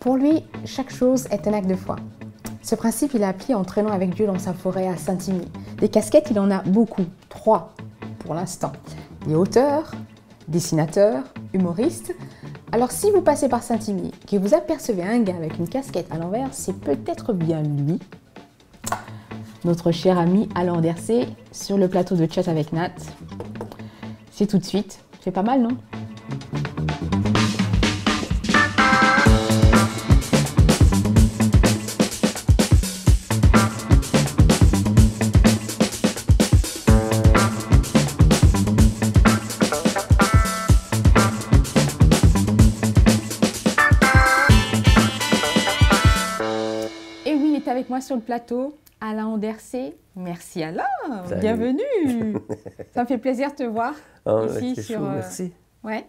Pour lui, chaque chose est un acte de foi. Ce principe, il a appris en traînant avec Dieu dans sa forêt à Saint-Imy. Des casquettes, il en a beaucoup, 3 pour l'instant. Il est auteur, dessinateur, humoriste. Alors si vous passez par Saint-Imy, que vous apercevez un gars avec une casquette à l'envers, c'est peut-être bien lui. Notre cher ami Alain Andersé, sur le plateau de Chat avec Nat. C'est tout de suite. C'est pas mal, non? Et oui, il est avec moi sur le plateau. Alain Andersé, merci Alain, Salut. Bienvenue. Ça me fait plaisir de te voir ici sur. Merci. Ouais.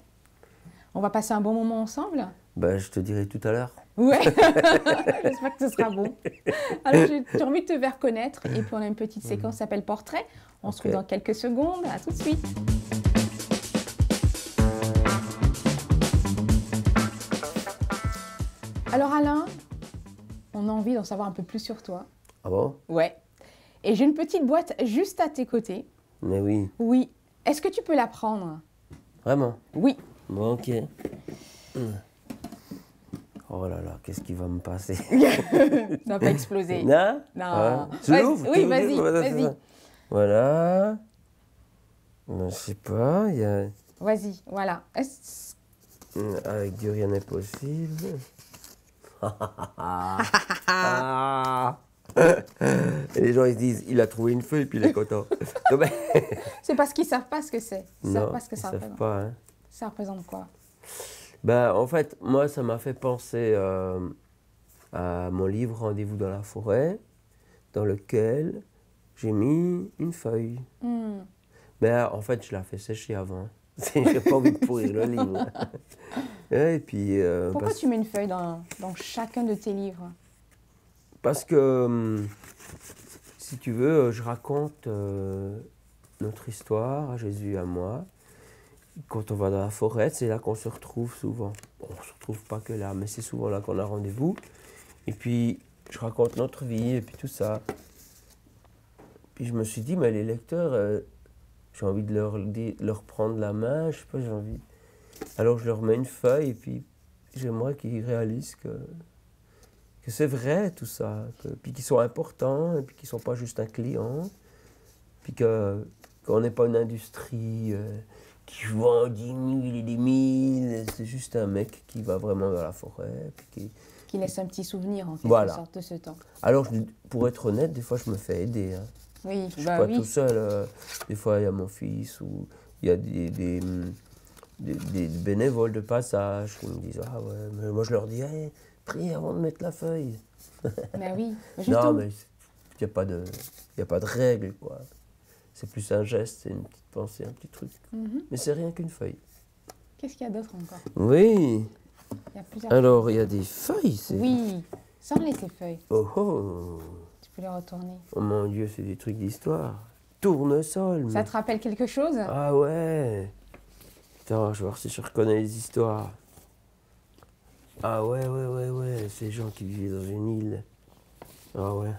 On va passer un bon moment ensemble. Ben, je te dirai tout à l'heure. Ouais. J'espère que ce sera bon. Alors j'ai envie de te faire connaître et puis on a une petite séquence qui s'appelle Portrait. On se retrouve dans quelques secondes. À tout de suite. Alors Alain, on a envie d'en savoir un peu plus sur toi. Ah bon? Ouais. Et j'ai une petite boîte juste à tes côtés. Mais oui. Oui. Est-ce que tu peux la prendre? Vraiment? Oui. Bon, ok. Oh là là, qu'est-ce qui va me passer? Ça va pas exploser. Non? Non. Je Vas-y, l'ouvre? oui, vas-y, Voilà, vas-y. c'est ça. Voilà. Ben, je sais pas, il y a... Vas-y, voilà. Avec Dieu, rien n'est possible. Ah. Et les gens, ils se disent, il a trouvé une feuille, puis il est content. Non, mais... C'est parce qu'ils savent pas ce que c'est. Ils savent Non, pas ce que ils ça savent représente. pas, hein. Ça représente quoi? Ben, en fait, moi, ça m'a fait penser à mon livre Rendez-vous dans la forêt, dans lequel j'ai mis une feuille. Mais en fait, je l'ai fait sécher avant. J'ai pas envie de pourrir le livre. Et puis, Pourquoi tu mets une feuille dans chacun de tes livres? parce que, si tu veux, je raconte notre histoire, à Jésus et à moi. Quand on va dans la forêt, c'est là qu'on se retrouve souvent. Bon, on ne se retrouve pas que là, mais c'est souvent là qu'on a rendez-vous. Et puis, je raconte notre vie et puis tout ça. Puis je me suis dit, mais les lecteurs, j'ai envie de leur prendre la main, je sais pas, j'ai envie. Alors je leur mets une feuille et puis j'aimerais qu'ils réalisent que c'est vrai tout ça, puis qu'ils sont importants et puis qu'ils ne sont pas juste un client, puis qu'on n'est pas une industrie qui vend 10 000 et des 1000, c'est juste un mec qui va vraiment dans la forêt. Puis Qui laisse un petit souvenir en quelque Voilà. sorte de ce temps. Alors, pour être honnête, des fois je me fais aider. Hein. Oui, Je suis pas tout seul. Des fois, il y a mon fils ou il y a des bénévoles de passage qui me disent « Ah ouais, mais moi je leur dis hey, prie avant de mettre la feuille. » Ben oui. Non, mais il n'y a pas de règle, quoi. C'est plus un geste, c'est une petite pensée, un petit truc. Mais c'est rien qu'une feuille. Qu'est-ce qu'il y a d'autre encore? Oui. Il y a plusieurs. Alors, il y a des feuilles. Oui. Sors-les tes feuilles. Oh oh. Tu peux les retourner. Oh mon Dieu, c'est des trucs d'histoire. Tournesol. Ça te rappelle quelque chose? Ah ouais. Attends, je vais voir si je reconnais les histoires. Ah ouais. Ces gens qui vivaient dans une île. Ah ouais.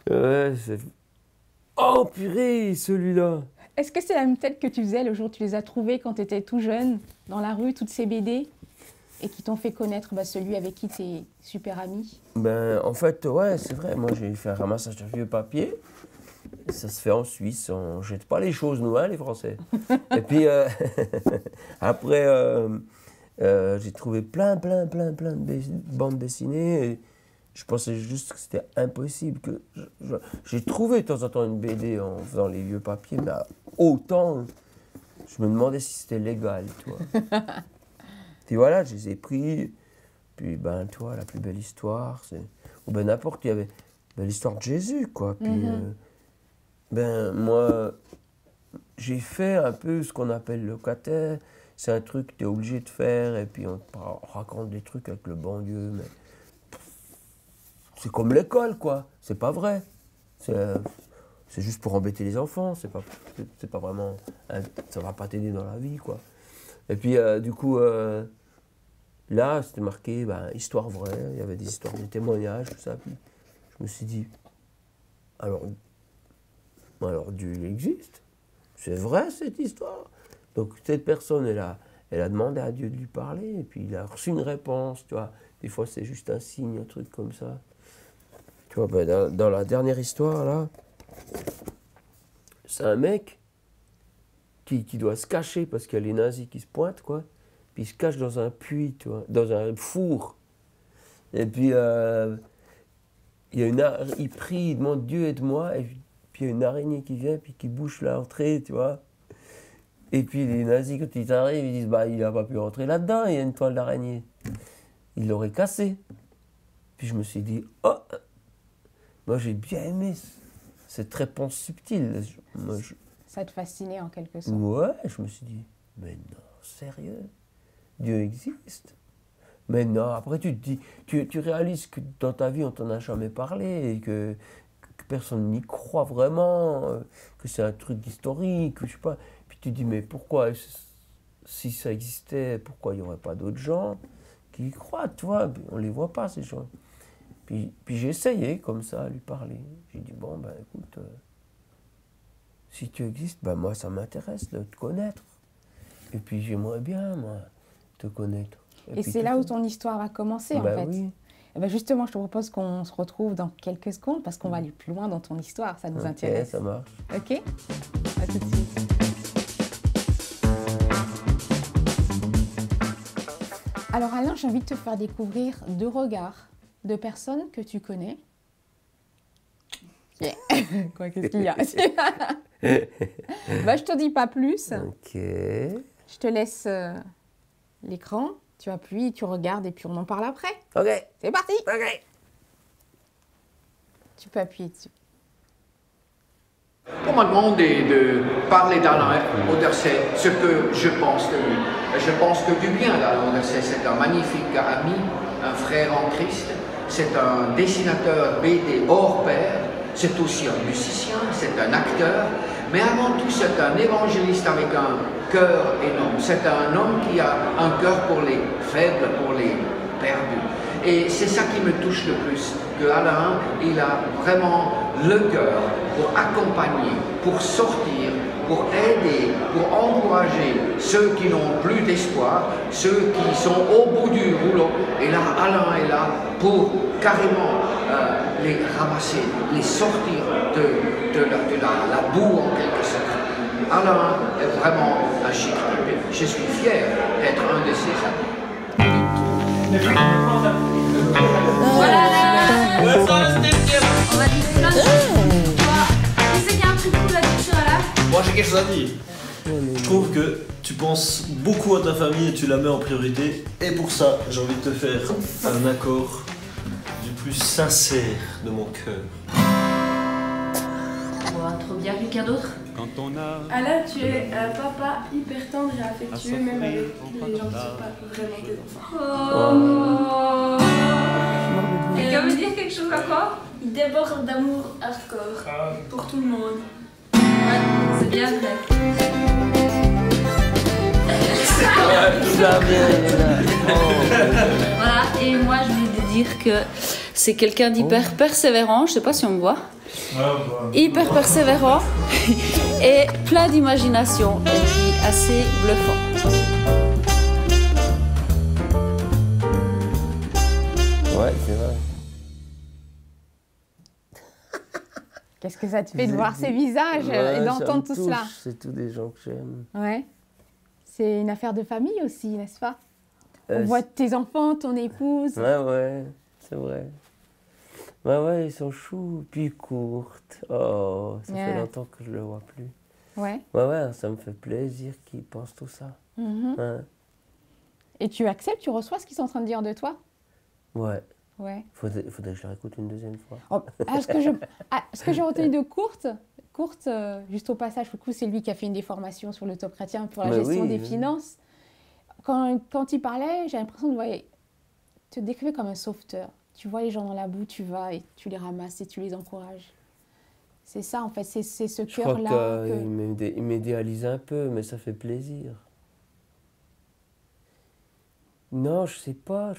Ouais, c'est... Oh purée, celui-là. Est-ce que c'est la même tête que tu faisais le jour où tu les as trouvés quand tu étais tout jeune, dans la rue, toutes ces BD, et qui t'ont fait connaître celui avec qui tu es super ami? Ben, en fait, ouais, c'est vrai. Moi, j'ai fait un ramassage de vieux papiers. Ça se fait en Suisse. On ne jette pas les choses, nous, hein, les Français. Et puis, après, j'ai trouvé plein de bandes dessinées. Et je pensais juste que c'était impossible. J'ai trouvé de temps en temps une BD en faisant les vieux papiers, mais autant, je me demandais si c'était légal, tu vois. Puis voilà, je les ai pris. Puis, ben, toi, la plus belle histoire, c'est... Ou ben, n'importe, il y avait l'histoire de Jésus, quoi. Puis, ben, moi, j'ai fait un peu ce qu'on appelle le caté. C'est un truc que tu es obligé de faire, et puis on raconte des trucs avec le bon Dieu, mais... C'est comme l'école, quoi. C'est pas vrai. C'est juste pour embêter les enfants. C'est pas vraiment... Ça va pas t'aider dans la vie, quoi. Et puis, du coup... Là, c'était marqué histoire vraie, il y avait des histoires, des témoignages, tout ça. Puis je me suis dit, alors Dieu il existe, c'est vrai cette histoire. Donc cette personne, elle a demandé à Dieu de lui parler, et puis il a reçu une réponse, tu vois. Des fois c'est juste un signe, un truc comme ça. Tu vois, dans la dernière histoire, là, c'est un mec qui doit se cacher parce qu'il y a les nazis qui se pointent, quoi. Puis il se cache dans un puits, tu vois, dans un four. Et puis il prie, il demande Dieu aide-moi, et puis il y a une araignée qui vient, puis qui bouche l'entrée, tu vois. Et puis les nazis, quand ils arrivent, ils disent il n'a pas pu rentrer là-dedans, il y a une toile d'araignée. Il l'aurait cassé. Puis je me suis dit, oh, moi j'ai bien aimé cette réponse subtile. Ça te fascinait en quelque sorte. Ouais, je me suis dit, mais non, sérieux, Dieu existe. Mais non, après tu te dis, tu réalises que dans ta vie on t'en a jamais parlé et que personne n'y croit vraiment, que c'est un truc historique, je sais pas. Puis tu te dis, mais pourquoi, si ça existait, pourquoi il n'y aurait pas d'autres gens qui y croient, tu vois, on les voit pas ces gens. Puis j'ai essayé comme ça à lui parler. J'ai dit, bon, écoute, si tu existes, moi ça m'intéresse de te connaître. Et puis j'aimerais bien, moi, te connaître. Et c'est là où ton histoire va commencer, en fait. Oui. Et justement, je te propose qu'on se retrouve dans quelques secondes parce qu'on va aller plus loin dans ton histoire, ça nous intéresse. Ça marche. Ok, à tout de suite. Alors Alain, j'ai envie de te faire découvrir 2 regards de personnes que tu connais. Yeah. Quoi, qu'est-ce qu'il y a? Je te dis pas plus. Ok. Je te laisse l'écran, tu appuies, tu regardes et puis on en parle après. Ok. C'est parti. Ok. Tu peux appuyer dessus. On m'a demandé de parler d'Alain Auderset, ce que je pense de lui. Je pense que du bien d'Alain Auderset, c'est un magnifique ami, un frère en Christ, c'est un dessinateur BD hors pair, c'est aussi un musicien, c'est un acteur, mais avant tout c'est un évangéliste avec un cœur énorme. C'est un homme qui a un cœur pour les faibles, pour les perdus. Et c'est ça qui me touche le plus, que Alain, il a vraiment le cœur pour accompagner, pour sortir, pour aider, pour encourager ceux qui n'ont plus d'espoir, ceux qui sont au bout du rouleau. Et là, Alain est là pour carrément les ramasser, les sortir de la boue en quelque sorte. Alain est vraiment un chic type. Je suis fier d'être un de ses amis. Voilà là. On va dire plein de choses. Qui c'est qui a un truc cool à dire sur Alain? Moi j'ai quelque chose à dire. Je trouve que tu penses beaucoup à ta famille et tu la mets en priorité. Et pour ça, j'ai envie de te faire un accord du plus sincère de mon cœur. Trop bien, quelqu'un d'autre? Alain, tu es un papa hyper tendre et affectueux, même avec les gens qui ne sont pas vraiment tes enfants. Oh. Quelqu'un veut dire quelque chose encore? Il déborde d'amour hardcore pour tout le monde. Ouais, c'est bien vrai. Voilà, et moi je voulais dire que c'est quelqu'un d'hyper persévérant, je sais pas si on me voit. Hyper persévérant et plein d'imagination et puis assez bluffant. Ouais, c'est vrai. Qu'est-ce que ça te fait de voir ces visages et d'entendre tout cela? C'est tous des gens que j'aime. Ouais. C'est une affaire de famille aussi, n'est-ce pas? On Euh, voit tes enfants, ton épouse. Ouais, c'est vrai. Ouais, ils sont choux, puis courtes. Oh, ça fait longtemps que je le vois plus. Ouais. Ouais, ça me fait plaisir qu'ils pensent tout ça. Hein? Et tu acceptes, tu reçois ce qu'ils sont en train de dire de toi? Ouais. Ouais. Faudrait que je la réécoute une deuxième fois. Ce que j'ai retenu de courte, juste au passage, du coup, c'est lui qui a fait une des formations sur le top chrétien pour la gestion des finances. Quand il parlait, j'ai l'impression de te décrire comme un sauveteur. Tu vois les gens dans la boue, tu vas et tu les ramasses et tu les encourages. C'est ça, en fait, c'est ce cœur-là. Je crois qu'il m'idéalise un peu, mais ça fait plaisir. Non, je sais pas.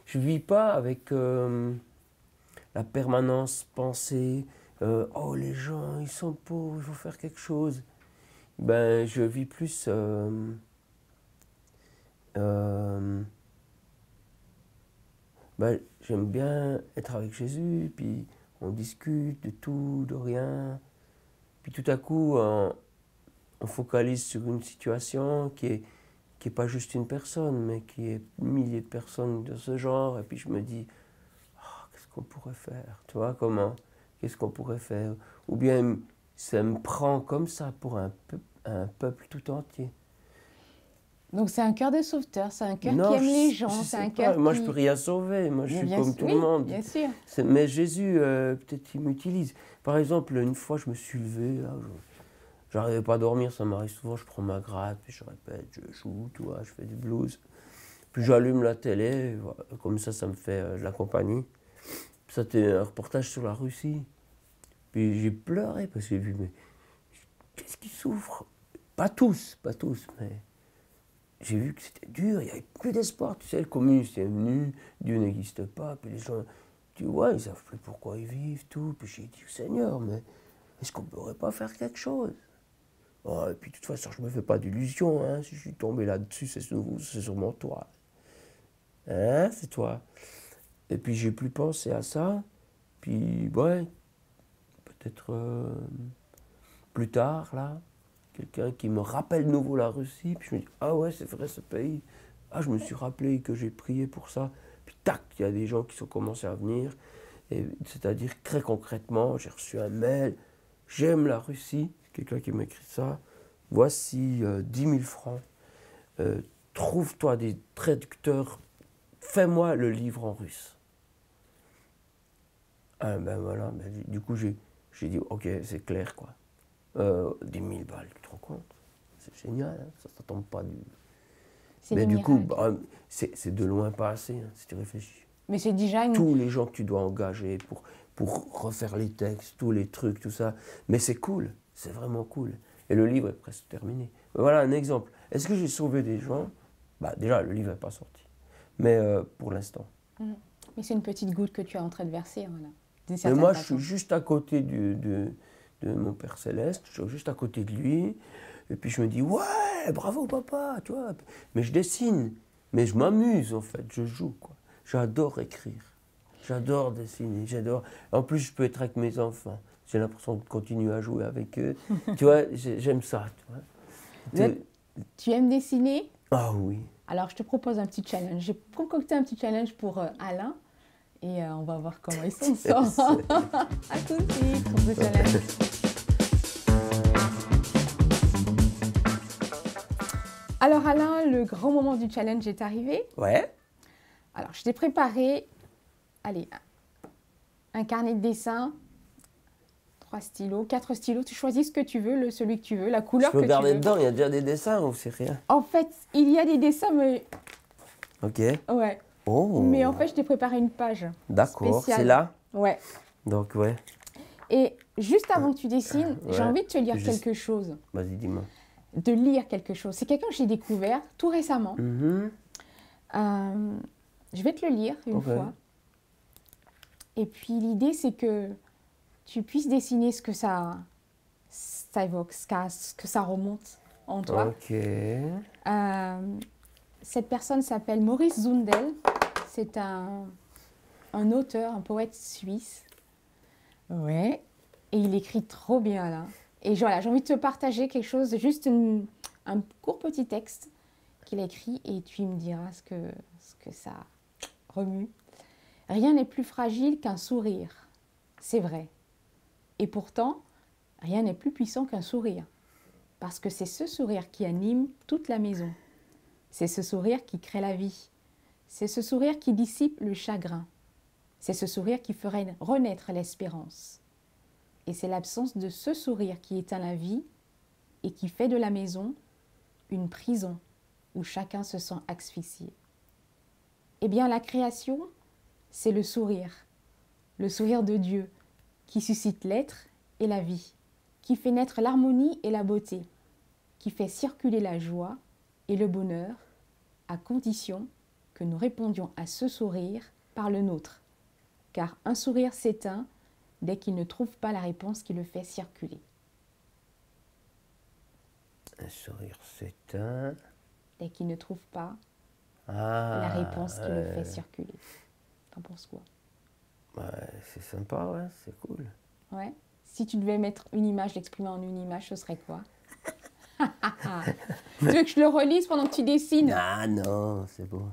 Je vis pas avec la permanence pensée, oh les gens, ils sont pauvres, il faut faire quelque chose. Ben, je vis plus ben, j'aime bien être avec Jésus, puis on discute de tout, de rien. Puis tout à coup, on focalise sur une situation qui est pas juste une personne, mais qui est milliers de personnes de ce genre. Et puis je me dis, oh, qu'est-ce qu'on pourrait faire? Tu vois, comment? Qu'est-ce qu'on pourrait faire? Ou bien ça me prend comme ça pour un peuple tout entier. Donc c'est un cœur de sauveteur, c'est un cœur qui aime les gens, c'est un cœur Moi je peux rien sauver, moi je suis comme tout le monde. Bien sûr. Mais Jésus, peut-être il m'utilise. Par exemple, une fois je me suis levé, j'arrivais pas à dormir, ça m'arrive souvent, je prends ma gratte, puis je répète, je joue, tu vois, je fais du blues. Puis j'allume la télé, voilà, comme ça me fait de la compagnie. Puis ça c'était un reportage sur la Russie. Puis j'ai pleuré parce que j'ai vu, mais qu'est-ce qu'ils souffrent? Pas tous, mais... J'ai vu que c'était dur, il n'y avait plus d'espoir. Tu sais, le communisme est venu, Dieu n'existe pas, puis les gens, tu vois, ils ne savent plus pourquoi ils vivent, tout. Puis j'ai dit, Seigneur, mais est-ce qu'on ne pourrait pas faire quelque chose? Oh, et puis de toute façon, je ne me fais pas d'illusions, hein. Si je suis tombé là-dessus, c'est sûrement toi. Hein, c'est toi. Et puis j'ai plus pensé à ça, puis ouais, peut-être plus tard, là, quelqu'un qui me rappelle de nouveau la Russie, puis je me dis, ah ouais, c'est vrai ce pays. Ah, je me suis rappelé que j'ai prié pour ça. Puis tac, il y a des gens qui sont commencés à venir. C'est-à-dire, très concrètement, j'ai reçu un mail, j'aime la Russie, quelqu'un qui m'a écrit ça, voici 10 000 francs, trouve-toi des traducteurs, fais-moi le livre en russe. Ah ben voilà, du coup j'ai dit, ok, c'est clair quoi. 10 000 balles, tu te rends compte? C'est génial, hein, ça tombe pas du... Mais du coup, c'est de loin pas assez, hein, si tu réfléchis. Mais c'est déjà une... Tous les gens que tu dois engager pour refaire les textes, tous les trucs, tout ça. Mais c'est cool, c'est vraiment cool. Et le livre est presque terminé. Mais voilà un exemple. Est-ce que j'ai sauvé des gens? Bah, déjà, le livre n'est pas sorti. Mais pour l'instant. Mais c'est une petite goutte que tu es en train de verser. Voilà, mais moi, je suis juste à côté de mon Père Céleste, je suis juste à côté de lui, et puis je me dis, ouais, bravo papa, tu vois. Mais je dessine, mais je m'amuse en fait, je joue, quoi. J'adore écrire, j'adore dessiner, j'adore... En plus, je peux être avec mes enfants, j'ai l'impression de continuer à jouer avec eux, tu vois, j'aime ça, tu vois. Tu aimes dessiner? Ah oui. Alors, je te propose un petit challenge. J'ai concocté un petit challenge pour Alain, et on va voir comment il s'en sort. À tout de suite pour ce challenge. Alors Alain, le grand moment du challenge est arrivé. Ouais. Alors, je t'ai préparé, allez, un carnet de dessin, 3 stylos, 4 stylos. Tu choisis ce que tu veux, celui que tu veux, la couleur que tu veux. Je peux regarder dedans, il y a déjà des dessins ou c'est rien? En fait, il y a des dessins, mais... Ok. Ouais. Oh. Mais en fait, je t'ai préparé une page. D'accord, spéciale. c'est là? Ouais. Donc, ouais. Et juste avant que tu dessines, j'ai envie de te lire quelque chose. Vas-y, dis-moi. De lire quelque chose. C'est quelqu'un que j'ai découvert tout récemment. Je vais te le lire une fois. Et puis l'idée, c'est que tu puisses dessiner ce que ça évoque, ce que ça remonte en toi. Ok. Cette personne s'appelle Maurice Zundel. C'est un auteur, un poète suisse. Ouais. Et il écrit trop bien là. Et voilà, j'ai envie de te partager quelque chose, juste un court petit texte qu'il a écrit et tu me diras ce que ça remue. Rien n'est plus fragile qu'un sourire, c'est vrai. Et pourtant, rien n'est plus puissant qu'un sourire. Parce que c'est ce sourire qui anime toute la maison. C'est ce sourire qui crée la vie. C'est ce sourire qui dissipe le chagrin. C'est ce sourire qui ferait renaître l'espérance. Et c'est l'absence de ce sourire qui éteint la vie et qui fait de la maison une prison où chacun se sent asphyxié. Eh bien, la création, c'est le sourire de Dieu, qui suscite l'être et la vie, qui fait naître l'harmonie et la beauté, qui fait circuler la joie et le bonheur à condition que nous répondions à ce sourire par le nôtre. Car un sourire s'éteint dès qu'il ne trouve pas la réponse qui le fait circuler. Un sourire s'éteint. Dès qu'il ne trouve pas Ah, la réponse qui le fait circuler. T'en penses quoi? Ouais, c'est sympa, ouais, c'est cool. Ouais. Si tu devais mettre une image, l'exprimer en une image, ce serait quoi? Tu veux que je le relise pendant que tu dessines? Ah non, c'est bon.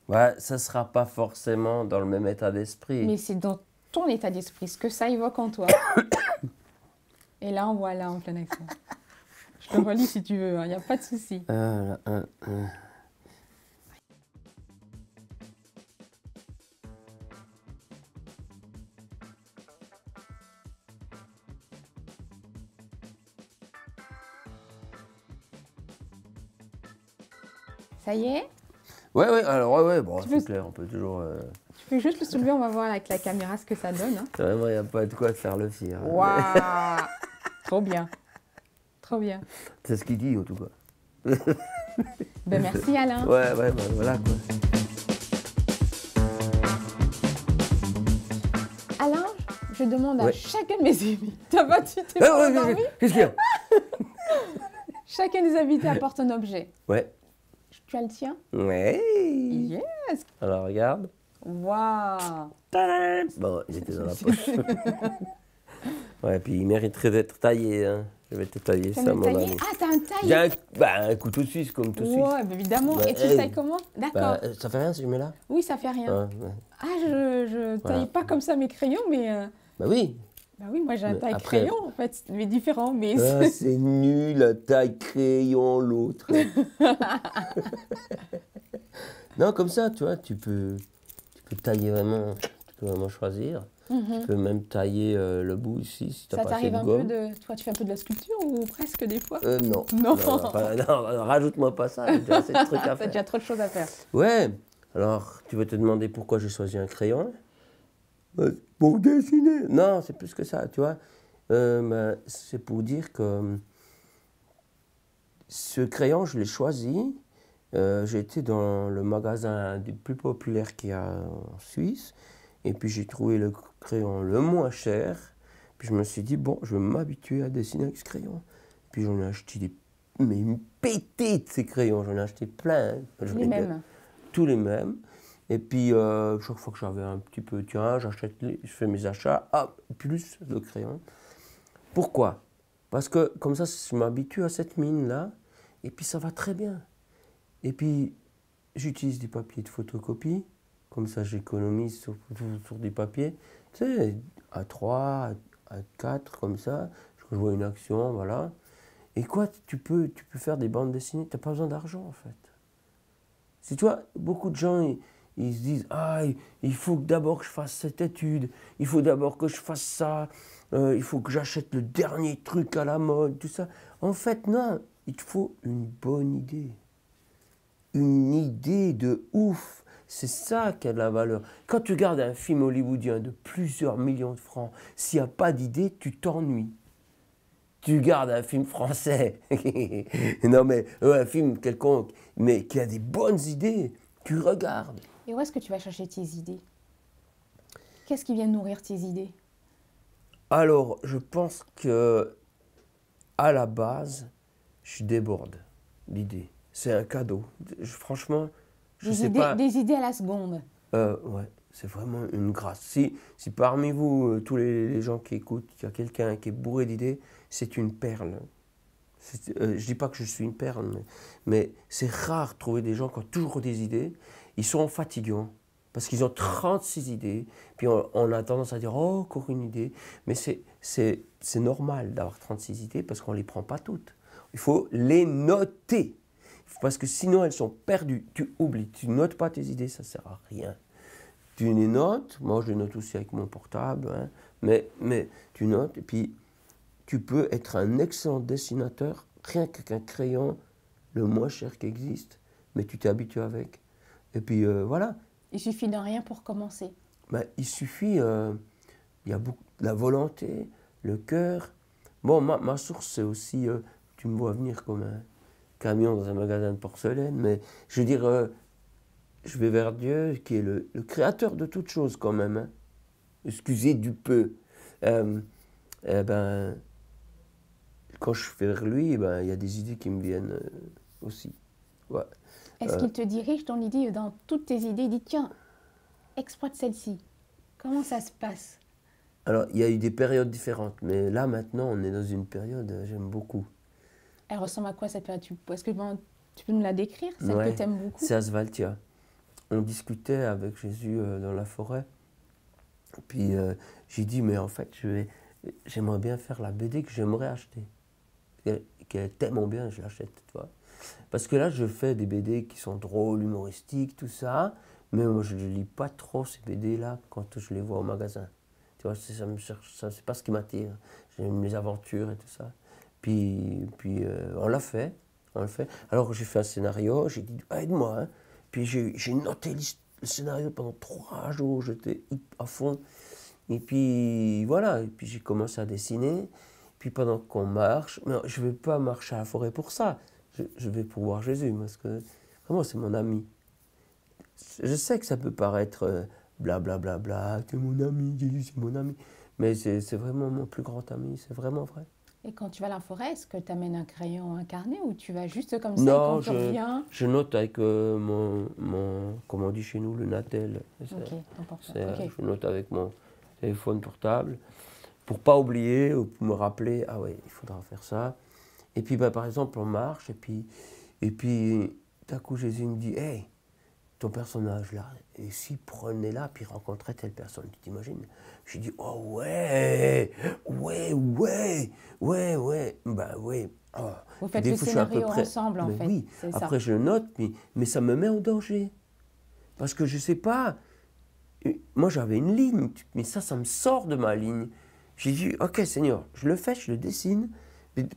Ouais, ça sera pas forcément dans le même état d'esprit. Mais c'est dans ton état d'esprit, ce que ça évoque en toi. Et là, on voit là en plein action. Je te relis si tu veux, il n'y a pas de souci. Ça y est? Ouais, alors ouais, bon, Tu c'est peux- clair, on peut toujours... Tu peux juste le soulever, on va voir avec la caméra ce que ça donne. Hein. Vraiment, il n'y a pas de quoi te faire le fier. Waouh! Trop bien. Trop bien. C'est ce qu'il dit, en tout cas. Ben merci Alain. Ouais, ben voilà, quoi. Alain, je demande à Ouais. chacun de mes invités. T'as battu tes Ouais, parents, oui? qu'est-ce qu'il y a? Chacun des invités apporte un objet. Ouais. Tu as le tien? Ouais. Yes! Alors, regarde. Waouh! Tadam! Bon, il était dans la poche. Ouais, puis il mériterait d'être taillé, hein. Je vais te tailler Tu ça, vas me mon tailler? ami. Ah, t'as un taille? J'ai un couteau suisse, comme tout suisse. Ouais, bah évidemment. Bah, Et tu le tailles comment? D'accord. Ça fait rien si je mets là? Oui, ça fait rien. Ouais. Ah, je taille pas comme ça mes crayons, mais... Bah oui. Bah oui, moi j'ai un Mais taille après- crayon, en fait, mais différent. Mais Ah, c'est nul, la taille crayon, l'autre. Non, comme ça, tu vois, tu peux tailler vraiment, tu peux vraiment choisir. Tu peux même tailler le bout ici, si tu ça n'as pas assez t'arrive de un gomme. peu de... Toi, tu fais un peu de la sculpture ou presque des fois? Non. Non. Non, rajoute-moi pas ça, j'ai déjà assez de trucs à T'as faire. déjà trop de choses à faire. Ouais, alors tu vas te demander pourquoi j'ai choisi un crayon. Pour dessiner. Non, c'est plus que ça, tu vois. C'est pour dire que ce crayon, je l'ai choisi. J'ai été dans le magasin du plus populaire qu'il y a en Suisse. Et puis j'ai trouvé le crayon le moins cher. Puis je me suis dit, bon, je vais m'habituer à dessiner avec ce crayon. Puis j'en ai acheté une pétée de ces crayons. J'en ai acheté plein. Les mêmes. Tous les mêmes. Et puis, chaque fois que j'avais un petit peu, tiens, je fais mes achats, plus de crayons. Pourquoi? Parce que comme ça, je m'habitue à cette mine-là, et puis ça va très bien. Et puis, j'utilise des papiers de photocopie, comme ça j'économise sur des papiers, tu sais, A3, A4, comme ça, je vois une action, voilà. Et quoi, tu peux faire des bandes dessinées, tu n'as pas besoin d'argent en fait. C'est toi, beaucoup de gens, ils se disent, il faut d'abord que je fasse cette étude, il faut d'abord que je fasse ça, il faut que j'achète le dernier truc à la mode, tout ça. En fait, non, il te faut une bonne idée. Une idée de ouf. C'est ça qui a de la valeur. Quand tu regardes un film hollywoodien de plusieurs millions de francs, s'il n'y a pas d'idée, tu t'ennuies. Tu regardes un film français, non mais un film quelconque, mais qui a des bonnes idées, tu regardes. Et où est-ce que tu vas chercher tes idées? Qu'est-ce qui vient nourrir tes idées? Alors, je pense que à la base, je déborde d'idées. C'est un cadeau. Franchement, je sais pas. Des idées à la seconde. Ouais, c'est vraiment une grâce. Si parmi vous, tous les gens qui écoutent, il y a quelqu'un qui est bourré d'idées, c'est une perle. Je dis pas que je suis une perle, mais c'est rare de trouver des gens qui ont toujours des idées. Ils sont fatigants parce qu'ils ont 36 idées. Puis on a tendance à dire, oh, encore une idée. Mais c'est normal d'avoir 36 idées parce qu'on ne les prend pas toutes. Il faut les noter. Parce que sinon, elles sont perdues. Tu oublies. Tu ne notes pas tes idées, ça ne sert à rien. Tu les notes. Moi, je les note aussi avec mon portable. Hein, mais tu notes. Et puis, tu peux être un excellent dessinateur rien qu'avec un crayon le moins cher qui existe. Mais tu t'es habitué avec. Et puis, voilà. Il suffit de rien pour commencer. Il suffit, il y a beaucoup, la volonté, le cœur. Bon, ma source, c'est aussi, tu me vois venir comme camion dans un magasin de porcelaine, mais je veux dire, je vais vers Dieu qui est le créateur de toutes choses quand même. Hein. Excusez du peu. Eh ben, quand je vais vers lui, ben, il y a des idées qui me viennent aussi. Ouais. Est-ce qu'il te dirige dans l'idée, dans toutes tes idées, il dit tiens, exploite celle-ci. Comment ça se passe? Alors, il y a eu des périodes différentes, mais là maintenant, on est dans une période, j'aime beaucoup. Elle ressemble à quoi cette période? Est-ce que tu peux me la décrire, celle que tu aimes beaucoup? C'est Asvaltia. On discutait avec Jésus dans la forêt. Puis j'ai dit, mais en fait, j'aimerais bien faire la BD que j'aimerais acheter. Qu'elle est tellement bien, je l'achète, tu vois. Parce que là, je fais des BD qui sont drôles, humoristiques, tout ça, mais moi, je ne lis pas trop ces BD-là quand je les vois au magasin. Tu vois, c'est pas ce qui m'attire. J'aime les aventures et tout ça. Puis on l'a fait, Alors j'ai fait un scénario, j'ai dit, aide-moi, hein. Puis j'ai noté le scénario pendant 3 jours, j'étais à fond. Et puis voilà, et puis j'ai commencé à dessiner. Puis pendant qu'on marche, mais je ne vais pas marcher à la forêt pour ça. Je vais pour voir Jésus, parce que vraiment c'est mon ami. Je sais que ça peut paraître blablabla, bla, bla, bla, tu es mon ami, Jésus c'est mon ami. Mais c'est vraiment mon plus grand ami, c'est vraiment vrai. Et quand tu vas à la forêt, est-ce que tu amènes un crayon, un carnet, ou tu vas juste comme ça non, et quand tu reviens... je note avec mon, comme on dit chez nous, le Natel. Okay, je note avec mon téléphone portable pour pas oublier ou pour me rappeler, ah ouais, il faudra faire ça. Et puis par exemple, on marche et puis d'un coup Jésus me dit, hey, ton personnage là, et s'il prenait là, puis rencontrait telle personne, tu t'imagines? J'ai dit, oh ouais, ben ouais. Oh. Vous faites le scénario ensemble en fait. Oui, après je le note, mais ça me met en danger. Parce que je sais pas, moi j'avais une ligne, mais ça me sort de ma ligne. J'ai dit, ok Seigneur, je le fais, je le dessine,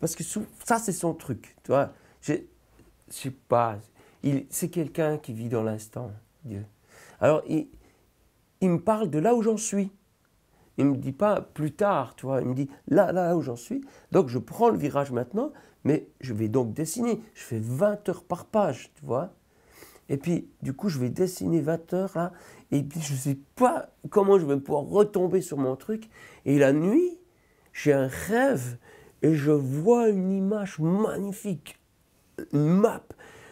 parce que ça c'est son truc, tu vois. Je sais pas, c'est quelqu'un qui vit dans l'instant, Dieu. Alors il me parle de là où j'en suis. Il ne me dit pas plus tard, tu vois, il me dit là où j'en suis. Donc je prends le virage maintenant, mais je vais donc dessiner. Je fais 20 heures par page, tu vois. Et puis, du coup, je vais dessiner 20 heures là, et puis je ne sais pas comment je vais pouvoir retomber sur mon truc. Et la nuit, j'ai un rêve, et je vois une image magnifique, une map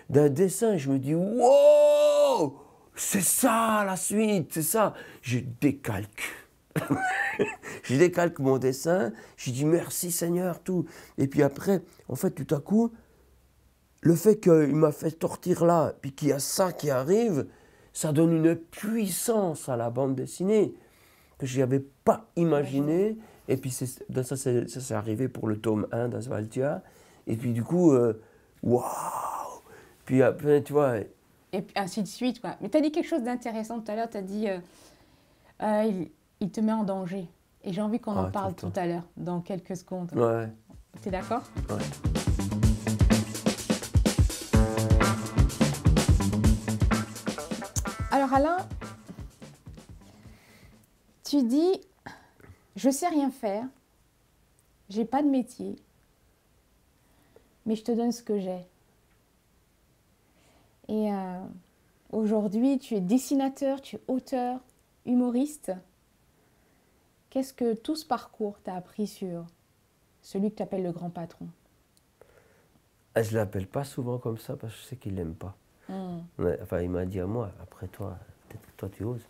d'un dessin, et je me dis, wow, c'est ça la suite, c'est ça. Je décalque. Je décalque mon dessin, je dis merci Seigneur, tout. Et puis après, en fait, tout à coup, le fait qu'il m'a fait sortir là, puis qu'il y a ça qui arrive, ça donne une puissance à la bande dessinée que je n'avais pas imaginé. Et puis ça s'est arrivé pour le tome 1 d'Asvaltia. Et puis du coup, waouh! Puis après, tu vois... Et puis ainsi de suite, quoi. Mais tu as dit quelque chose d'intéressant tout à l'heure, tu as dit... il te met en danger. Et j'ai envie qu'on en parle tout à l'heure, dans quelques secondes. Ouais. T'es d'accord? Ouais. Alors Alain, tu dis, je sais rien faire, j'ai pas de métier, mais je te donne ce que j'ai. Et aujourd'hui, tu es dessinateur, tu es auteur, humoriste. Qu'est-ce que tout ce parcours t'a appris sur celui que tu appelles le grand patron? Je ne l'appelle pas souvent comme ça parce que je sais qu'il ne l'aime pas. Ouais, enfin, il m'a dit à moi, après toi, peut-être que toi tu oses.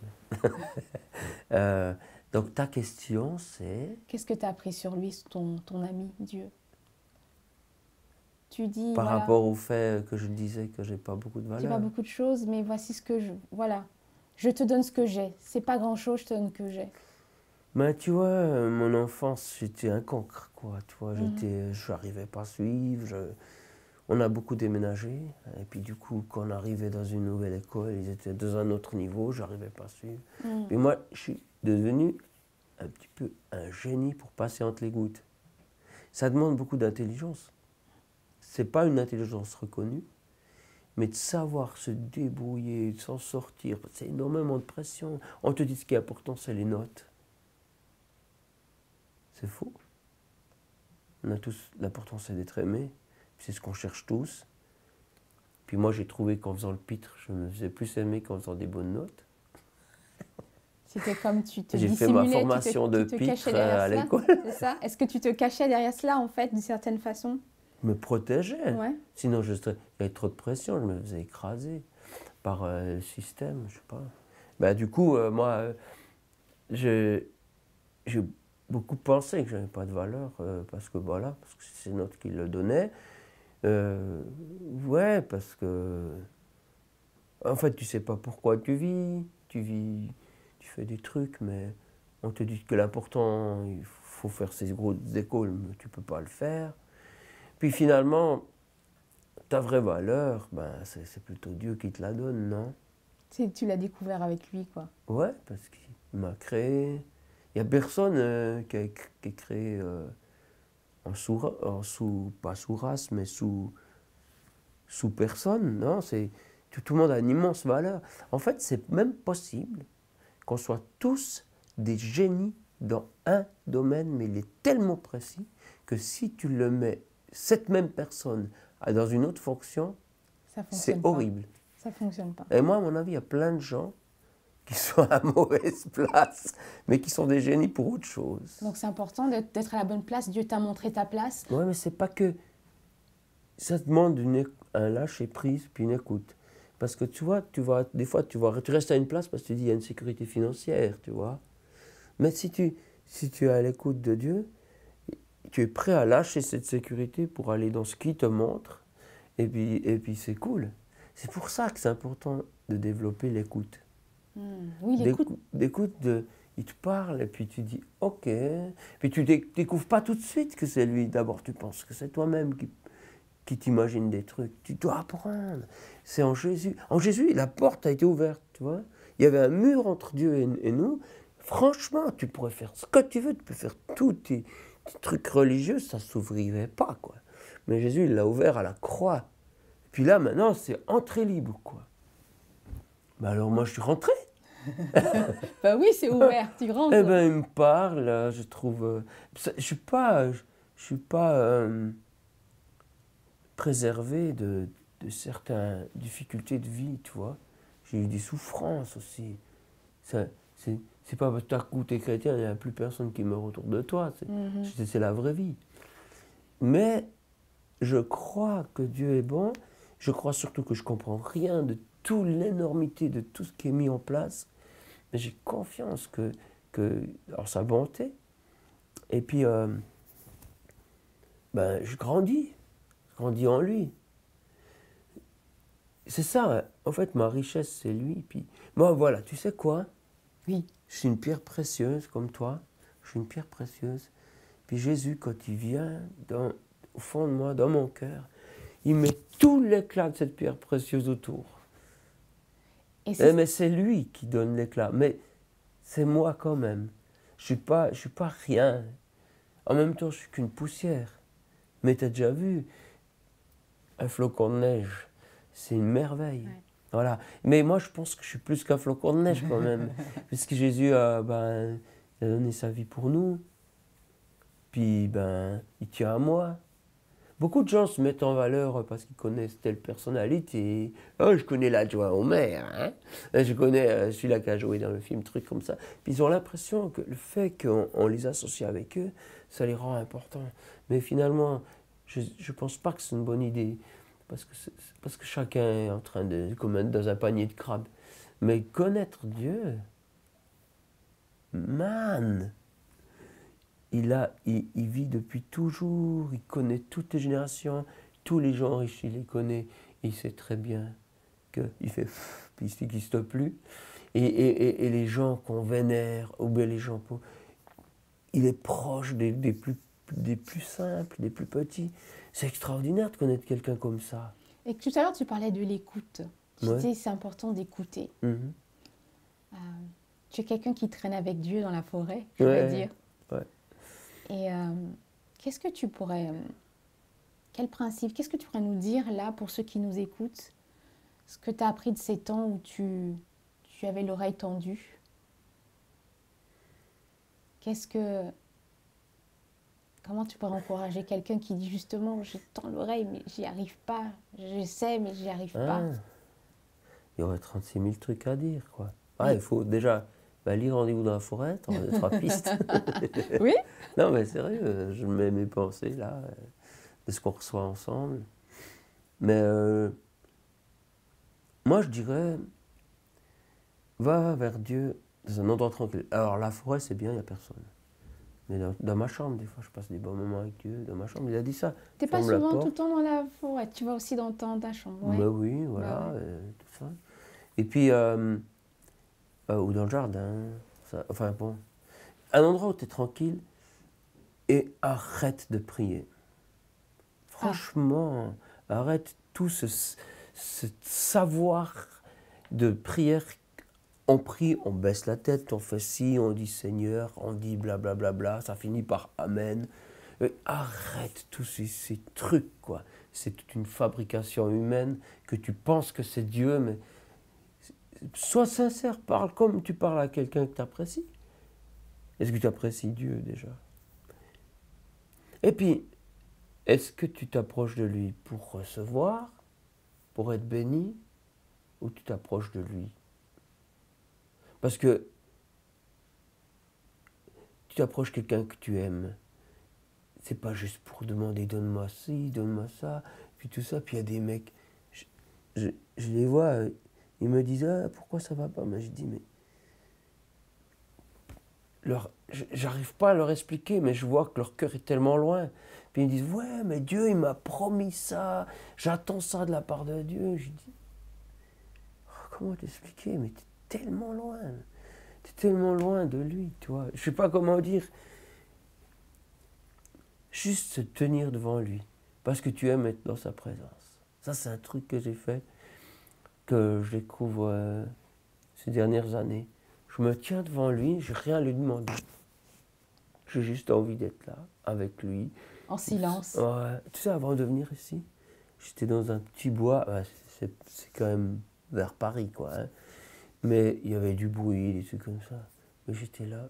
Mais... donc ta question c'est... Qu'est-ce que tu as appris sur lui, ton ami, Dieu? Tu dis... Par rapport au fait que je disais que j'ai pas beaucoup de valeur. J'ai pas beaucoup de choses, mais voici ce que je... Voilà. Je te donne ce que j'ai. C'est pas grand-chose, je te donne ce que j'ai. Mais tu vois, mon enfance, j'étais un cancre, quoi. Tu vois, je n'arrivais pas à suivre. On a beaucoup déménagé. Et puis du coup, quand on arrivait dans une nouvelle école, ils étaient dans un autre niveau, je n'arrivais pas à suivre. Et moi, je suis devenu un petit peu un génie pour passer entre les gouttes. Ça demande beaucoup d'intelligence. Ce n'est pas une intelligence reconnue, mais de savoir se débrouiller, de s'en sortir, c'est énormément de pression. On te dit ce qui est important, c'est les notes. C'est faux. On a tous, l'important c'est d'être aimé, c'est ce qu'on cherche tous. Puis moi, j'ai trouvé qu'en faisant le pitre, je me faisais plus aimer qu'en faisant des bonnes notes. C'était comme tu te J'ai dissimulais, fait ma formation de tu te pitre cachais derrière à cela, l'école. c'est ça? Est-ce que tu te cachais derrière cela, en fait, d'une certaine façon? Je me protégeais. Ouais. Sinon, il y avait trop de pression, je me faisais écraser par le système, je sais pas. Ben, du coup, moi, j'ai beaucoup pensé que je n'avais pas de valeur, parce que c'est notre qui le donnait. Ouais, parce que, en fait, tu sais pas pourquoi tu fais des trucs, mais on te dit que l'important, il faut faire ces grosses écoles, mais tu peux pas le faire. Puis finalement, ta vraie valeur, ben, c'est plutôt Dieu qui te la donne, non? Tu l'as découvert avec lui, quoi. Ouais, parce qu'il m'a créé. Il n'y a personne qui a créé pas sous race, mais sous personne, non? Tout le monde a une immense valeur. En fait, c'est même possible qu'on soit tous des génies dans un domaine, mais il est tellement précis que si tu le mets, cette même personne, dans une autre fonction, c'est horrible. Ça ne fonctionne pas. Et moi, à mon avis, il y a plein de gens qui sont à mauvaise place, mais qui sont des génies pour autre chose. Donc c'est important d'être à la bonne place. Dieu t'a montré ta place. Oui, mais c'est pas que... Ça demande un lâcher-prise puis une écoute. Parce que tu vois, des fois, tu restes à une place parce que tu dis il y a une sécurité financière, tu vois. Mais si tu es à l'écoute de Dieu, tu es prêt à lâcher cette sécurité pour aller dans ce qu'il te montre, et puis c'est cool. C'est pour ça que c'est important de développer l'écoute. Oui, l'écoute. Il te parle et puis tu dis ok. Puis tu découvres pas tout de suite que c'est lui. D'abord tu penses que c'est toi-même qui t'imagine des trucs. Tu dois apprendre. C'est en Jésus. En Jésus, la porte a été ouverte, tu vois. Il y avait un mur entre Dieu et nous. Franchement, tu pourrais faire ce que tu veux. Tu peux faire tous tes trucs religieux, ça ne s'ouvrirait pas, quoi. Mais Jésus, il l'a ouvert à la croix. Puis là, maintenant, c'est entrée libre, quoi. Ben alors moi, je suis rentré. Ben oui, c'est ouvert, tu rentres. Eh ben, il me parle, je trouve... je suis pas préservé de certaines difficultés de vie, tu vois. J'ai eu des souffrances aussi. C'est pas parce que t'as coup t'es chrétien, il n'y a plus personne qui meurt autour de toi. C'est la vraie vie. Mais je crois que Dieu est bon. Je crois surtout que je comprends rien de toute l'énormité de tout ce qui est mis en place. Mais j'ai confiance alors sa bonté. Et puis, je grandis en lui. C'est ça, en fait, ma richesse, c'est lui. Puis, moi, voilà, tu sais quoi? Oui. Je suis une pierre précieuse, comme toi. Je suis une pierre précieuse. Puis Jésus, quand il vient au fond de moi, dans mon cœur, il met tout l'éclat de cette pierre précieuse autour. Mais c'est lui qui donne l'éclat. Mais c'est moi quand même. Je suis pas rien. En même temps, je suis qu'une poussière. Mais tu as déjà vu un flocon de neige, c'est une merveille. Ouais. Voilà. Mais moi, je pense que je suis plus qu'un flocon de neige quand même. Puisque Jésus a donné sa vie pour nous. Puis, il tient à moi. Beaucoup de gens se mettent en valeur parce qu'ils connaissent telle personnalité. Oh, je connais l'adjoint au maire. Hein? Je connais celui-là qui a joué dans le film, truc comme ça. Puis ils ont l'impression que le fait qu'on les associe avec eux, ça les rend importants. Mais finalement, je ne pense pas que c'est une bonne idée. Parce que chacun est en train de commettre dans un panier de crabes. Mais connaître Dieu, man, il vit depuis toujours, il connaît toutes les générations, tous les gens riches, il les connaît, et il sait très bien qu'il fait puis il n'existe plus. Et les gens qu'on vénère, ou bien les gens pauvres, il est proche des plus simples, des plus petits. C'est extraordinaire de connaître quelqu'un comme ça. Et tout à l'heure, tu parlais de l'écoute. Tu disais c'est important d'écouter. Tu es quelqu'un qui traîne avec Dieu dans la forêt, je veux dire. Ouais. Et quel principe, qu'est-ce que tu pourrais nous dire là pour ceux qui nous écoutent? Ce que tu as appris de ces temps où tu avais l'oreille tendue? Comment tu pourrais encourager quelqu'un qui dit justement, je tends l'oreille, mais j'y arrive pas. J'essaie, mais j'y arrive pas. Il y aurait 36 000 trucs à dire, quoi. Ah, il faut déjà lire Rendez-vous dans la forêt, t'en as 3 pistes. Oui. Non, mais sérieux, je mets mes pensées là, de ce qu'on reçoit ensemble. Mais moi, je dirais, va vers Dieu dans un endroit tranquille. Alors, la forêt, c'est bien, il n'y a personne. Mais dans ma chambre, des fois, je passe des bons moments avec Dieu. Dans ma chambre, il a dit ça. Tu n'es pas souvent tout le temps dans la forêt, tu vas aussi dans ta chambre. Ouais. Ben oui, voilà, tout ça. Et puis, ou dans le jardin. Ça, enfin bon, un endroit où tu es tranquille et arrête de prier. Franchement, arrête tout ce savoir de prière. On prie, on baisse la tête, on fait ci, on dit Seigneur, on dit blablabla, bla bla bla, ça finit par Amen. Arrête tous ces trucs, quoi. C'est toute une fabrication humaine que tu penses que c'est Dieu, mais sois sincère, parle comme tu parles à quelqu'un que tu apprécies. Est-ce que tu apprécies Dieu déjà? Et puis, est-ce que tu t'approches de lui pour recevoir, pour être béni, ou tu t'approches de lui? Parce que tu t'approches quelqu'un que tu aimes. C'est pas juste pour demander donne-moi ci, donne-moi ça, puis tout ça. Puis il y a des mecs, je les vois, ils me disent pourquoi ça va pas? Mais je dis mais j'arrive pas à leur expliquer, mais je vois que leur cœur est tellement loin. Puis ils me disent ouais, mais Dieu il m'a promis ça, j'attends ça de la part de Dieu. Je dis comment t'expliquer? Mais t'es tellement loin de lui, tu vois. Je sais pas comment dire. Juste se tenir devant lui, parce que tu aimes être dans sa présence. Ça, c'est un truc que j'ai fait, que je découvre ces dernières années. Je me tiens devant lui, je n'ai rien à lui demander. J'ai juste envie d'être là, avec lui. En silence. Ouais. Tu sais, avant de venir ici, j'étais dans un petit bois, c'est quand même vers Paris, quoi. Hein. Mais il y avait du bruit, des trucs comme ça. Mais j'étais là,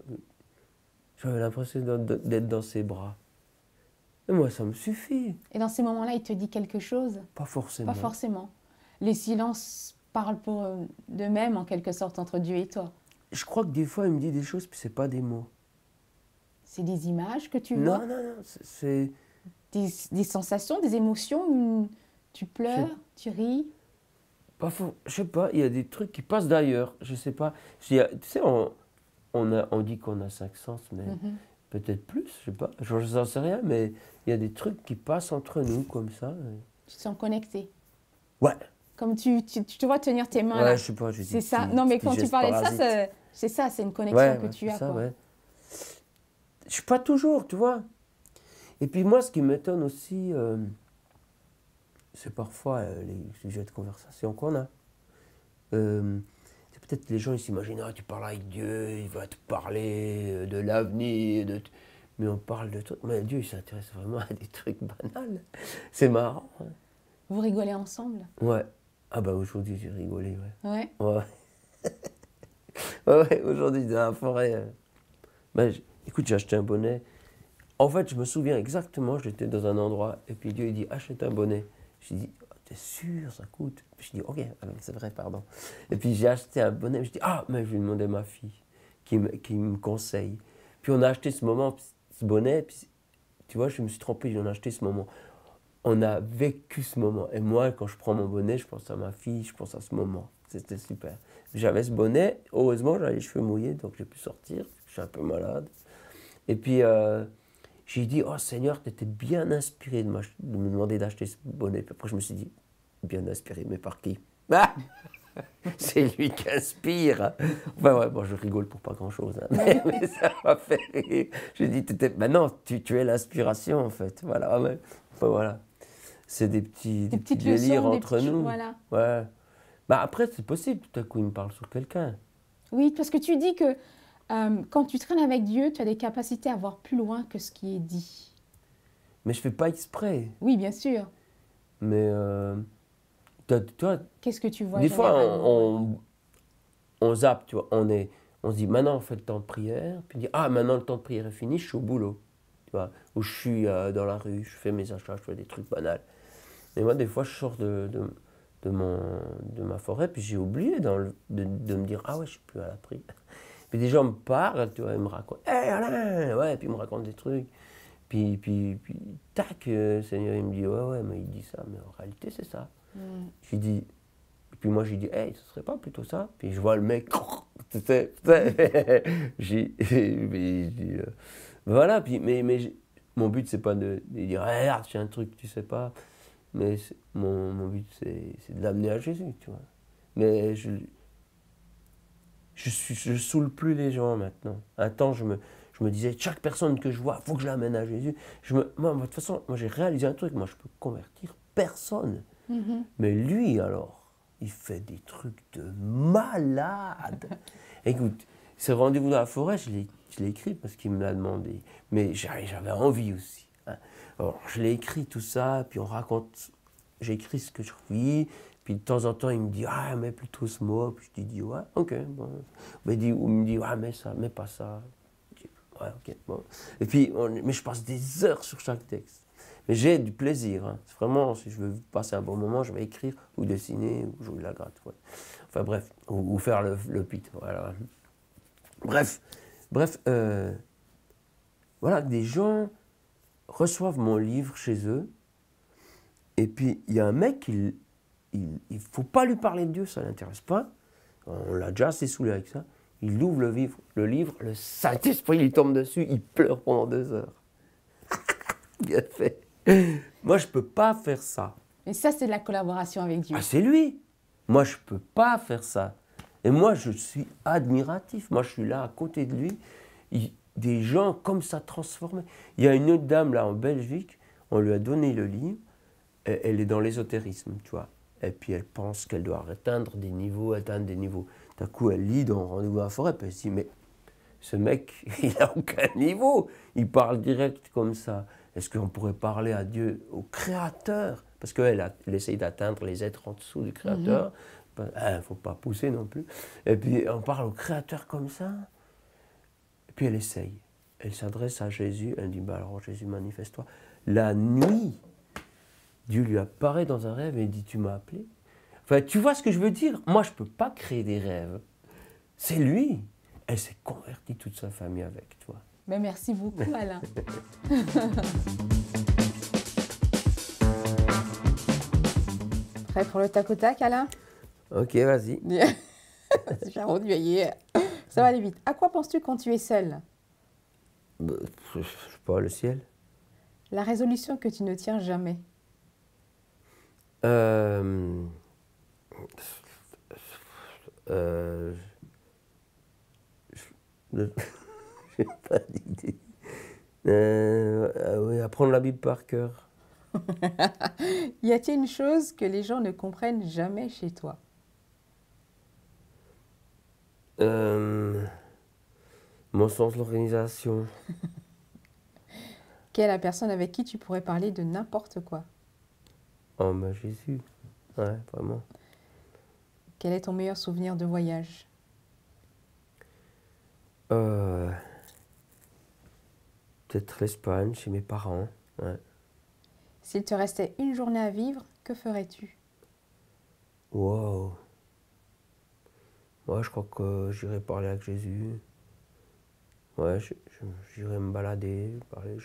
j'avais l'impression d'être dans ses bras. Et moi, ça me suffit. Et dans ces moments-là, il te dit quelque chose? Pas forcément. Pas forcément. Les silences parlent pour d'eux-mêmes, en quelque sorte, entre Dieu et toi. Je crois que des fois, il me dit des choses, puis c'est pas des mots. C'est des images que tu vois? Non, c'est... Des sensations, des émotions, tu pleures, tu ris? Je sais pas, il y a des trucs qui passent d'ailleurs, je sais pas. Tu sais, on dit qu'on a 5 sens, mais peut-être plus, je sais pas. Je n'en sais rien, mais il y a des trucs qui passent entre nous, comme ça. Tu te sens connecté? Ouais. Comme tu te vois tenir tes mains ouais, là. Je sais pas, c'est ça. Non, mais quand tu parlais de ça, c'est ça, c'est une connexion que tu as. Ça, quoi. Ouais. Je suis pas toujours, tu vois. Et puis moi, ce qui m'étonne aussi, c'est parfois les sujets de conversation qu'on a. C'est peut-être les gens, ils s'imaginent, tu parles avec Dieu, il va te parler de l'avenir, mais on parle de tout. Mais Dieu, il s'intéresse vraiment à des trucs banals. C'est marrant. Hein. Vous rigolez ensemble? Ouais. Ah bah aujourd'hui, j'ai rigolé, ouais. Ouais. Ouais, aujourd'hui, dans la forêt. Écoute, j'ai acheté un bonnet. En fait, je me souviens exactement, j'étais dans un endroit, et puis Dieu il dit, achète un bonnet. J'ai dit, t'es sûr, ça coûte? Puis je dis, ok, c'est vrai, pardon. Et puis j'ai acheté un bonnet, je dis, mais je vais demander à ma fille, qui me conseille. Puis on a acheté ce bonnet, puis tu vois, je me suis trompé, on a acheté ce moment. On a vécu ce moment. Et moi, quand je prends mon bonnet, je pense à ma fille, je pense à ce moment. C'était super. J'avais ce bonnet, heureusement, j'avais les cheveux mouillés, donc j'ai pu sortir, je suis un peu malade. Et puis, j'ai dit, oh Seigneur, tu étais bien inspiré de me demander d'acheter ce bonnet. Puis après, je me suis dit, bien inspiré, mais par qui? C'est lui qui inspire. Enfin, ouais, bon, je rigole pour pas grand-chose, hein, mais ça m'a fait rire. J'ai dit, non, tu es l'inspiration, en fait. Voilà, ouais. Enfin, voilà. C'est des petits délires entre nous. Voilà. Ouais. Après, c'est possible, tout à coup, il me parle sur quelqu'un. Oui, parce que tu dis que quand tu traînes avec Dieu, tu as des capacités à voir plus loin que ce qui est dit. Mais je fais pas exprès. Oui, bien sûr. Mais toi, qu'est-ce que tu vois? Des fois, on zappe, tu vois. On se dit, maintenant, on fait le temps de prière. Puis on dit, maintenant, le temps de prière est fini, je suis au boulot. tu vois, où je suis dans la rue, je fais mes achats, je fais des trucs banals. Et moi, des fois, je sors de ma forêt, puis j'ai oublié de me dire, ah ouais, je suis plus à l'abri. Puis des gens me parlent, tu vois, ils me racontent, hé Alain, ouais, puis ils me racontent des trucs. Puis tac, Seigneur, il me dit, ouais, mais il dit ça, mais en réalité, c'est ça. Je dis, et puis moi, j'ai dit, hey, ce serait pas plutôt ça? Puis je vois le mec, j'ai dit, voilà, puis, mais mon but, c'est pas de dire, hey, regarde, j'ai un truc, tu sais pas. Mais mon but, c'est de l'amener à Jésus, tu vois. Mais je saoule plus les gens maintenant. Un temps, je me disais, chaque personne que je vois, il faut que je l'amène à Jésus. Moi, de toute façon, moi, j'ai réalisé un truc, moi, je peux convertir personne. Mais lui, alors, il fait des trucs de malade. Écoute, ce rendez-vous dans la forêt, je l'ai écrit parce qu'il me l'a demandé. Mais j'avais envie aussi. Hein. Alors, je l'ai écrit tout ça, puis on raconte, j'ai écrit ce que je vis, puis de temps en temps, il me dit, ah, mets plutôt ce mot, puis je dis, ouais, ok, bon. Mais il me dit, ah, mets ça, mets pas ça. Je dis, ouais, ok, bon. Et puis, mais je passe des heures sur chaque texte. Mais j'ai du plaisir, hein. Vraiment, si je veux passer un bon moment, je vais écrire, ou dessiner, ou jouer la gratte, ouais. Enfin bref, ou faire le pit, voilà. Bref, voilà, des gens reçoivent mon livre chez eux, et puis il y a un mec, il faut pas lui parler de Dieu, ça l'intéresse pas, on l'a déjà assez saoulé avec ça, il ouvre le livre, le Saint-Esprit lui tombe dessus, il pleure pendant 2 heures. Bien fait. Moi je peux pas faire ça. Et ça, c'est de la collaboration avec Dieu. Ah, c'est lui. Moi je peux pas faire ça. Et moi je suis admiratif, moi je suis là à côté de lui, des gens comme ça transformés. Il y a une autre dame là en Belgique, on lui a donné le livre, elle est dans l'ésotérisme, tu vois. Et puis elle pense qu'elle doit atteindre des niveaux. D'un coup elle lit dans Rendez-vous dans la forêt, puis elle se dit, mais ce mec, il n'a aucun niveau, il parle direct comme ça. Est-ce qu'on pourrait parler à Dieu, au Créateur? Parce qu'elle essaye d'atteindre les êtres en dessous du Créateur. Il ne faut pas pousser non plus. Et puis on parle au Créateur comme ça. Et puis elle essaye. Elle s'adresse à Jésus, elle dit, bah alors Jésus, manifeste-toi. La nuit, Dieu lui apparaît dans un rêve et dit, tu m'as appelé. Enfin, tu vois ce que je veux dire? Moi, je ne peux pas créer des rêves. C'est lui. Elle s'est convertie, toute sa famille avec, toi. Mais merci beaucoup, Alain. Prêt pour le tac au tac, Alain? Ok, vas-y. J'ai rendu. Ça va aller vite. À quoi penses-tu quand tu es seul? Je sais pas, le ciel. La résolution que tu ne tiens jamais. J'ai pas d'idée. Oui, apprendre la Bible par cœur. Y a-t-il une chose que les gens ne comprennent jamais chez toi? Mon sens de l'organisation. Quelle est la personne avec qui tu pourrais parler de n'importe quoi? Oh, bah Jésus. Ouais, vraiment. Quel est ton meilleur souvenir de voyage? Peut-être l'Espagne, chez mes parents. Ouais. S'il te restait une journée à vivre, que ferais-tu? Wow. Moi, je crois que j'irai parler avec Jésus. Ouais, j'irai me balader, parler.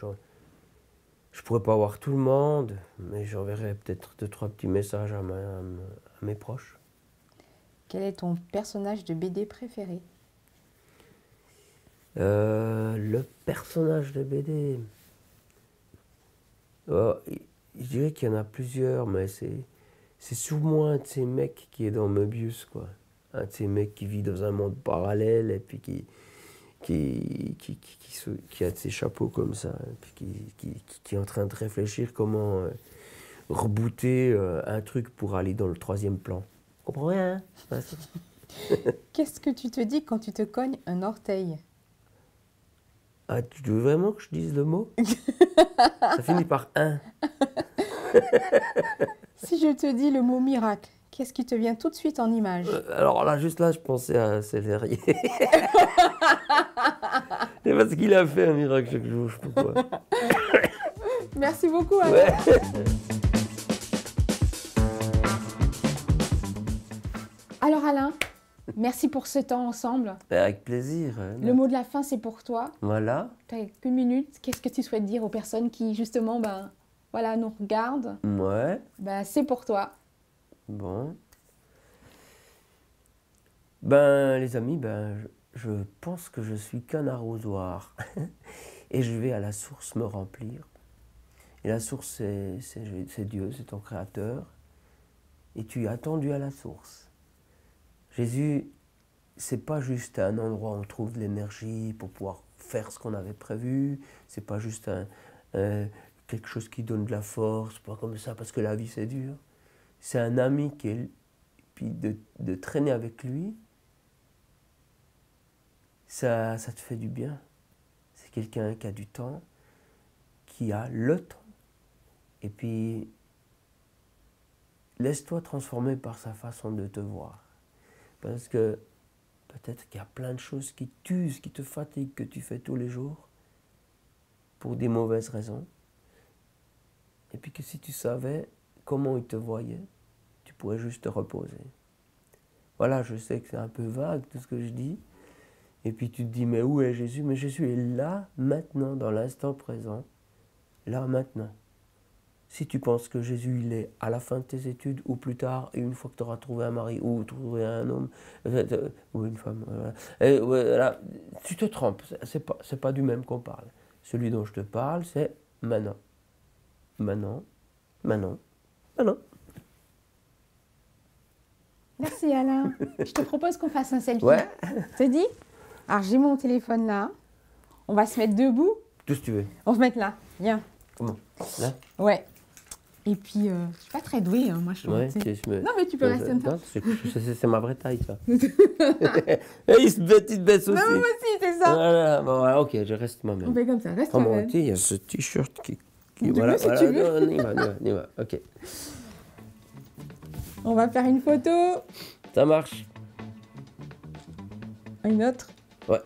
Je pourrais pas voir tout le monde, mais j'enverrai peut-être 2-3 petits messages à mes proches. Quel est ton personnage de BD préféré? Le personnage de BD. Oh, je dirais qu'il y en a plusieurs, mais c'est souvent un de ces mecs qui est dans Möbius, quoi. Un de ces mecs qui vit dans un monde parallèle et puis qui a de ses chapeaux comme ça, et puis qui est en train de réfléchir comment rebooter un truc pour aller dans le 3e plan. Tu comprends rien, hein? Qu'est-ce que tu te dis quand tu te cognes un orteil? Ah, tu veux vraiment que je dise le mot? Ça finit par un. Si je te dis le mot miracle, qu'est-ce qui te vient tout de suite en image? Alors là, juste là, je pensais à Célérier. C'est parce qu'il a fait un miracle chaque jour, je sais pas pourquoi. Merci beaucoup, Alain. Ouais. Alors Alain, merci pour ce temps ensemble. Avec plaisir. Le mot de la fin, c'est pour toi. Voilà. Tu n'as qu'une minute. Qu'est-ce que tu souhaites dire aux personnes qui, justement, voilà, nous regardent? Ouais. C'est pour toi. Bon. Les amis, je pense que je suis qu'un arrosoir. Et je vais à la source me remplir. Et la source, c'est Dieu, c'est ton Créateur. Et tu es attendu à la source. Jésus, c'est pas juste un endroit où on trouve de l'énergie pour pouvoir faire ce qu'on avait prévu. C'est pas juste quelque chose qui donne de la force, pas comme ça, parce que la vie c'est dur. C'est un ami puis de traîner avec lui, ça te fait du bien. C'est quelqu'un qui a du temps, qui a le temps. Et puis, laisse-toi transformer par sa façon de te voir. Parce que peut-être qu'il y a plein de choses qui t'usent, qui te fatiguent, que tu fais tous les jours, pour des mauvaises raisons. Et puis que si tu savais comment il te voyait, tu pourrais juste te reposer. Voilà, je sais que c'est un peu vague tout ce que je dis. Et puis tu te dis, mais où est Jésus? Mais Jésus est là, maintenant, dans l'instant présent. Là, maintenant. Si tu penses que Jésus, il est à la fin de tes études, ou plus tard, et une fois que tu auras trouvé un mari, ou trouvé un homme, ou une femme, voilà, tu te trompes. C'est pas du même qu'on parle. Celui dont je te parle, c'est maintenant. Maintenant. Maintenant. Maintenant. Merci Alain. Je te propose qu'on fasse un selfie. Ouais. Ça te dit? Alors j'ai mon téléphone là. On va se mettre debout. Tout ce que tu veux. On va se mettre là. Viens. Comment? Là? Ouais. Et puis, je suis pas très douée, hein, moi je Ouais, trouve. Non mais tu peux rester comme ça. C'est ma vraie taille, ça. Et il te baisse aussi. Non, moi aussi, c'est ça. Voilà, bon, voilà, ok, je reste moi-même. On fait comme ça, reste Oh mon toi-même. Dieu, il y a ce t-shirt qui veux, si tu veux. On y va, ok. On va faire une photo. Ça marche. Une autre. Ouais.